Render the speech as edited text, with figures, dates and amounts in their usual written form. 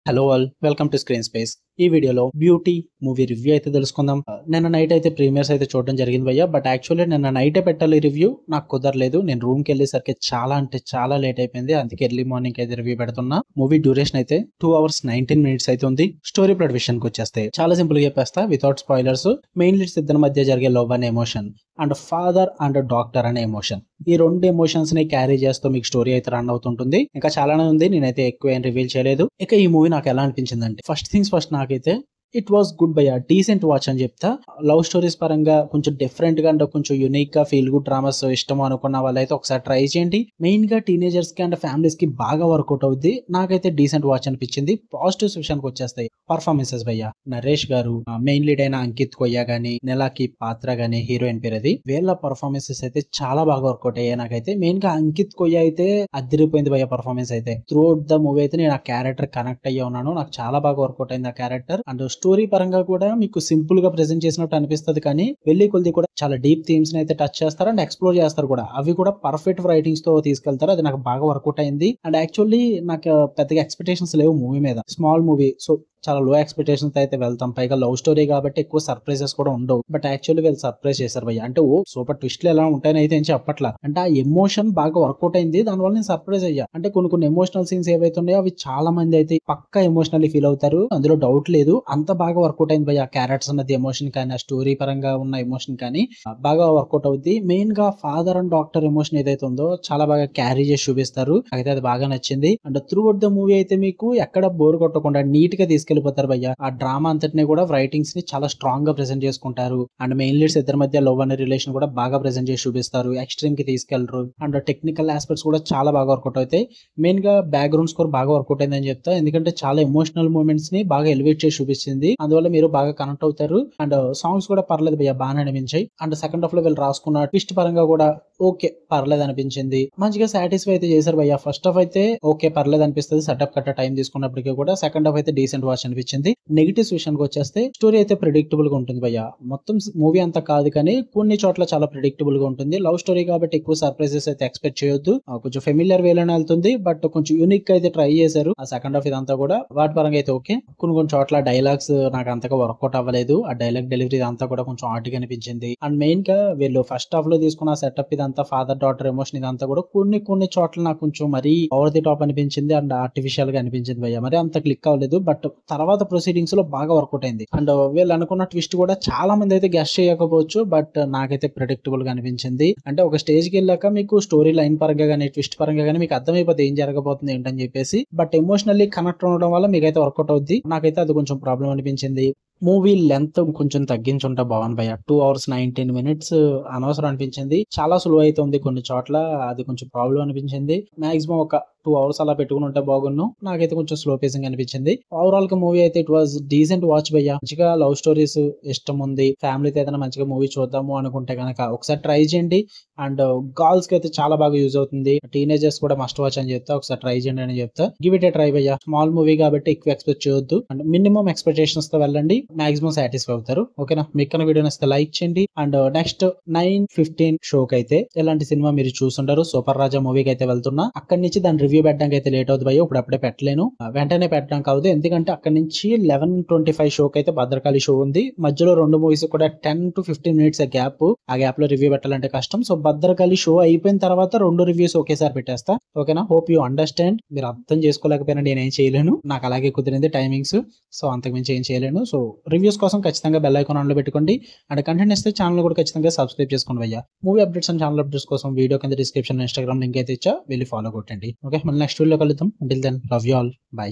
Hello all, welcome to screen space. ఈ వీడియోలో beauty movie review అయితే తెలుసుకుందాం. నిన్న నైట్ అయితే ప్రీమియర్స్ అయితే చూడడం జరిగింది భయ్య. బట్ యాక్చువల్లీ నిన్న నైటే పెట్టాలి రివ్యూ, నాకు కుదరలేదు. నేను రూమ్ కి వెళ్ళేసరికి చాలా అంటే చాలా లేట్ అయిపోయింది. అందుకే ఎర్లీ మార్నింగ్ అయితే రివ్యూ పెడుతున్నా. మూవీ డ్యూరేషన్ అయితే 2 hours 19 minutes అయితే ఉంది. స్టోరీ ప్లాట్ విషయానికి వచ్చేస్తే చాలా సింపుల్ గా చెప్పేస్తా వితౌట్ స్పాయిలర్స్. మెయిన్ లీడ్స్ ఇద్దరి మధ్య జరిగే లవ్ అనే emotion and father and doctor అనే ఎమోషన్, ఈ రెండు ఎమోషన్స్ ని క్యారీ చేస్తూ మీకు స్టోరీ అయితే రన్ అవుతుంటుంది. ఇంకా చాలానే ఉంది, నేనైతే ఎక్కువ ఏం రివీల్ చేయలేదు. ఇక ఈ మూవీ నాకు ఎలా అనిపించింది అంటే, ఫస్ట్ థింగ్స్ ఫస్ట్, నాకైతే it was good bye decent watch అని చెప్తా. లవ్ స్టోరీస్ పరంగా కొంచెం డిఫరెంట్ గా అంటే కొంచెం యూనిక్ గా ఫీల్ గుడ్ డ్రామాస్ ఇష్టం అనుకున్న వాళ్ళైతే ఒకసారి ట్రై చేయండి. మెయిన్ గా టీనేజర్స్ కి అండ్ ఫ్యామిలీస్ కి బాగా వర్కౌట్ అవుద్ది. నాకైతే డీసెంట్ వాచ్ అనిపించింది. పాజిటివ్స్ విషయానికి వచ్చేస్తాయి, పర్ఫార్మెన్సెస్ భయ్య. నరేష్ గారు, మెయిన్ లీడ్ అయిన అంకిత్ కొయ్య గానీ, నెలాకి పాత్ర గానీ, హీరోయిన్ పేరు అది, వీళ్ళ పర్ఫార్మెన్సెస్ అయితే చాలా బాగా వర్కౌట్ అయ్యాయి. నాకైతే మెయిన్ గా అంకిత్ కొయ్య అయితే అదిరిపోయింది భయ్య పర్ఫార్మెన్స్ అయితే. త్రూ అవుట్ ద మూవీ అయితే నేను ఆ క్యారెక్టర్ కనెక్ట్ అయ్యి ఉన్నాను. నాకు చాలా బాగా వర్కౌట్ అయింది ఆ క్యారెక్టర్. అండ్ స్టోరీ పరంగా కూడా మీకు సింపుల్ గా ప్రెజెంట్ చేసినట్టు అనిపిస్తుంది, కానీ వెళ్లి కొద్ది కూడా చాలా డీప్ థీమ్స్ ని అయితే టచ్ చేస్తారు అండ్ ఎక్స్ప్లోర్ చేస్తారు కూడా. అవి కూడా పర్ఫెక్ట్ రైటింగ్స్ తో తీసుకెళ్తారు. అది నాకు బాగా వర్కౌట్ అయింది. అండ్ యాక్చువల్లీ నాకు పెద్దగా ఎక్స్పెక్టేషన్స్ లేవు మూవీ మీద. స్మాల్ మూవీ, సో చాలా లో ఎక్స్పెక్టేషన్స్ అయితే వెళ్తాం. పైగా లవ్ స్టోరీ కాబట్టి ఎక్కువ సర్ప్రైజెస్ కూడా ఉండవు. బట్ యాక్చువల్లీ వీళ్ళు సర్ప్రైజ్ చేశారు భయ్య. అంటే ఓ సూపర్ ట్విస్ట్లు ఎలా ఉంటాయని అయితే ఏం చెప్పట్లా. అంటే ఆ ఎమోషన్ బాగా వర్కౌట్ అయింది, దానివల్ల నేను సర్ప్రైజ్ అయ్యా. అంటే కొన్ని ఎమోషనల్ సీన్స్ ఏవైతే ఉన్నాయో అవి చాలా మంది అయితే పక్కా ఎమోషనల్లీ ఫీల్ అవుతారు, అందులో డౌట్ లేదు. అంత బాగా వర్కౌట్ అయింది భయ్య. క్యారెక్టర్స్ అన్నది ఎమోషన్ కానీ, ఆ స్టోరీ పరంగా ఉన్న ఎమోషన్ కానీ బాగా వర్కౌట్ అవుద్ది. మెయిన్ గా ఫాదర్ అండ్ డాక్టర్ ఎమోషన్ ఏదైతే ఉందో చాలా బాగా క్యారీ చేసి చూపిస్తారు. అయితే అది బాగా నచ్చింది. And through out the movie అయితే మీకు ఎక్కడ బోర్ కొట్టకుండా నీట్ గా తీసుకెళ్లిపోతారు భయ్య. ఆ డ్రామా అంతటిని కూడా రైటింగ్స్ ని చాలా స్ట్రాంగ్ గా ప్రెజెంట్ చేసుకుంటారు. అండ్ మెయిన్ లీడ్స్ ఇద్దరి మధ్య లవ్ అనే రిలేషన్ కూడా బాగా ప్రెజెంట్ చేసి చూపిస్తారు. ఎక్స్ట్రీమ్ కి తీసుకెళ్లరు. అండ్ టెక్నికల్ ఆస్పెక్ట్స్ కూడా చాలా బాగా వర్కౌట్ అవుతాయి. మెయిన్ గా బ్యాక్గ్రౌండ్ స్కోర్ బాగా వర్కౌట్ అయిందని చెప్తా, ఎందుకంటే చాలా ఎమోషనల్ మూమెంట్స్ ని బాగా ఎలివేట్ చేసి చూపించింది. అందువల్ల మీరు బాగా కనెక్ట్ అవుతారు. అండ్ సాంగ్స్ కూడా పర్లేదు భయ్య, బాగానే అనిపించాయి. అండ్ సెకండ్ హాఫ్ లో వీళ్ళు రాసుకున్న ట్విస్ట్ పరంగా కూడా ఓకే పర్లేదు అనిపించింది. మంచిగా సాటిస్ఫై అయితే చేశారు భయ్య. ఫస్ట్ హాఫ్ అయితే ఓకే పర్లేదు అనిపిస్తుంది, సెటప్ కట్ట టైం తీసుకున్నప్పటికీ కూడా. సెకండ్ హాఫ్ అయితే డీసెంట్ వాచ్ అనిపించింది. నెగిటివ్స్ విషయానికి వచ్చేస్తే, స్టోరీ అయితే ప్రిడిక్టబుల్ గా ఉంటుంది భయ్య. మొత్తం మూవీ అంతా కాదు కానీ కొన్ని చోట్ల చాలా ప్రిడిక్టబుల్ గా ఉంటుంది. లవ్ స్టోరీ కాబట్టి ఎక్కువ సర్ప్రైజెస్ అయితే ఎక్స్పెక్ట్ చేయొద్దు. కొంచెం ఫెమిలియర్ వేలోనే వెళ్తుంది, బట్ కొంచెం యూనిక్ అయితే ట్రై చేశారు. ఆ సెకండ్ హాఫ్ ఇదంతా కూడా వాటి పరంగా అయితే ఓకే. కొన్ని చోట్ల డైలాగ్స్ నాకు అంతగా వర్కౌట్ అవ్వలేదు. ఆ డైలాగ్ డెలివరీ అంతా కూడా కొంచెం ఆర్ట్ అనిపించింది. అండ్ మెయిన్ గా వీళ్ళు ఫస్ట్ హాఫ్ లో తీసుకున్న సెటప్ ఇదంతా ఫాదర్ డాటర్ ఎమోషన్ ఇదంతా కూడా కొన్ని చోట్ల నాకు కొంచెం మరీ ఓవర్ ది టాప్ అనిపించింది అండ్ ఆర్టిఫిషియల్ గా అనిపించింది భయ్య. మరి అంత క్లిక్ అవ్వలేదు. బట్ తర్వాత ప్రొసీడింగ్స్ లో బాగా వర్కౌట్ అయింది. అండ్ వీళ్ళు అనుకున్న ట్విస్ట్ కూడా చాలా మంది అయితే గెస్ చేయకపోవచ్చు, బట్ నాకైతే ప్రెడిక్టబుల్ గా అనిపించింది. అంటే ఒక స్టేజ్ కి వెళ్ళాక మీకు స్టోరీ లైన్ పరంగా గానీ, ట్విస్ట్ పరంగా గానీ మీకు అర్థమైపోతే ఏం జరగబోతుంది ఏంటని చెప్పేసి. బట్ ఎమోషనల్లీ కనెక్ట్ అవడం వల్ల మీకైతే వర్కౌట్ అవుద్ది. నాకైతే అది కొంచెం ప్రాబ్లం అనిపించింది. మూవీ లెంత్ కొంచెం తగ్గించుంటే బాగుంది భయ్య. 2 hours 19 minutes అనవసరం అనిపించింది. చాలా స్లో అవుతుంది కొన్ని చోట్ల, అది కొంచెం ప్రాబ్లం అనిపించింది. మాక్సిమం ఒక 2 hours అలా పెట్టుకుని ఉంటే బాగున్ను. నాకైతే కొంచెం స్లో పేసింగ్ అనిపించింది. ఓవరాల్ గా మూవీ అయితే ఇట్ వాజ్ డీసెంట్ వాచ్ భయ్య. మంచిగా లవ్ స్టోరీస్ ఇష్టం ఉంది, ఫ్యామిలీతో ఏదైనా మంచిగా మూవీ చూద్దాము అనుకుంటే కనుక ఒకసారి ట్రై చేయండి. అండ్ గర్ల్స్ కి అయితే చాలా బాగా యూజ్ అవుతుంది. టీనేజర్స్ కూడా మస్ట్ వాచ్ అని చెప్తా, ఒకసారి ట్రై చేయండి అని చెప్తా. గివ్ ఇట్ ఏ ట్రై భయ్య. స్మాల్ మూవీ కాబట్టి ఎక్కువ ఎక్స్పెక్ట్ చేయొద్దు అండ్ మినిమం ఎక్స్పెక్టేషన్స్ తో వెళ్ళండి, మాక్సిమం సాటిస్ఫై అవుతారు. ఓకేనా? మీకు వీడియో నచ్చితే లైక్ చేయండి. అండ్ నెక్స్ట్ 9:15 షోకి అయితే ఎలాంటి సినిమా మీరు చూసుంటారు, సూపర్ రాజా మూవీకి అయితే వెళ్తున్నా. అక్కడి నుంచి దాని రివ్యూ పెట్టడానికి అయితే లేట్ అవుతుంది భయ్య. ఇప్పుడు అప్పుడే పెట్టలేను, వెంటనే పెట్టడం కాదు. ఎందుకంటే అక్కడి నుంచి 11:25 షోకి అయితే భద్రకాళి షో ఉంది. మధ్యలో రెండు మూవీస్ కూడా 10 to 15 minutes గ్యాప్. ఆ గ్యాప్ లో రివ్యూ పెట్టాలంటే కష్టం. సో భద్రకాళి షో అయిపోయిన తర్వాత రెండు రివ్యూస్ ఒకేసారి పెట్టేస్తా. ఓకేనా? Hope you understand. మీరు అర్థం చేసుకోలేకపోయినా నేనేం చేయలేను, నాకు అలాగే కుదిరింది టైమింగ్స్. సో అంతకుమించి ఏం చేయలేను. సో రివ్యూస్ కోసం ఖచ్చితంగా బెల్ ఐకాన్ ఆన్ లో పెట్టుకోండి. అండ్ కంటెంట్ ఇస్తే ఛానల్ కూడా ఖచ్చితంగా సబ్స్క్రైబ్ చేసుకోండి భయ్య. Movie updates and channel updates కోసం వీడియో కింద డిస్క్రిప్షన్ ఇన్స్టాగ్రామ్ లింక్ అయితే ఇచ్చా, వెళ్ళి ఫాలో కొట్టండి. ఓకే, మళ్ళీ నెక్స్ట్ వీడియో కలుద్దాం. Until then love you all, by.